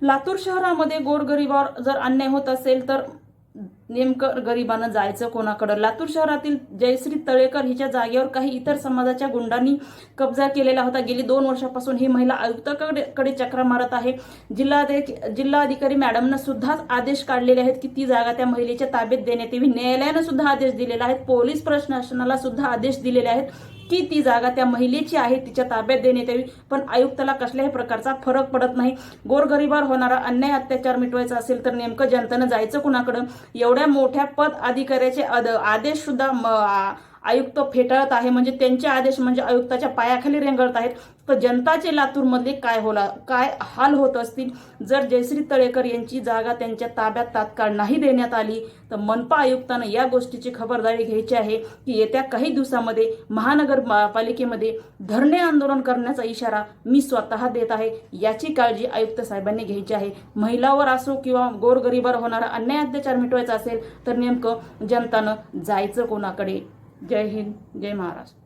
लातूर शहरामध्ये गोरगरिबावर जर अन्याय होत असेल तर नेमकं गरिबानं जायचं कोणाकडं? लातूर शहरातील जयश्री तळेकर हिच्या जागेवर काही इतर समाजाच्या गुंडांनी कब्जा केलेला होता. गेली 2 वर्षापासून ही महिला आयुक्ताकडे चक्रा मारत आहे. जिल्हाधिकारी मॅडमनं सुद्धा आदेश काढलेले आहेत की ती जागा त्या महिलेच्या ताब्यात देण्यात यावी. न्यायालयानं सुद्धा आदेश दिलेला आहे. पोलीस प्रशासनाला सुद्धा आदेश दिलेले आहेत की ती जागा त्या महिलेची आहे, तिच्या ताब्यात देण्यात यावी. पण आयुक्ताला कसल्याही प्रकारचा फरक पडत नाही. गोरगरिबावर होणारा अन्याय अत्याचार मिटवायचा असेल तर नेमकं जनतेनं जायचं कुणाकडं? एवढ्या मोठ्या पद अधिकाऱ्याचे आदेश सुद्धा आयुक्त फेटाळत आहे. म्हणजे त्यांचे आदेश म्हणजे आयुक्ताच्या पायाखाली रेंगाळत आहेत. तर जनताचे लातूरमधले काय हाल होत असतील जर जयश्री तळेकर यांची जागा त्यांच्या ताब्यात तात्काळ नाही देण्यात आली. तर मनपा आयुक्तानं या गोष्टीची खबरदारी घ्यायची आहे की येत्या काही दिवसामध्ये महानगरपालिकेमध्ये धरणे आंदोलन करण्याचा इशारा मी स्वतः देत आहे. याची काळजी आयुक्त साहेबांनी घ्यायची आहे. महिलावर असो किंवा गोरगरिबावर होणारा अन्याय अत्याचार मिटवायचा असेल तर नेमकं जनतानं जायचं कोणाकडे? जय हिंद, जय महाराष्ट्र.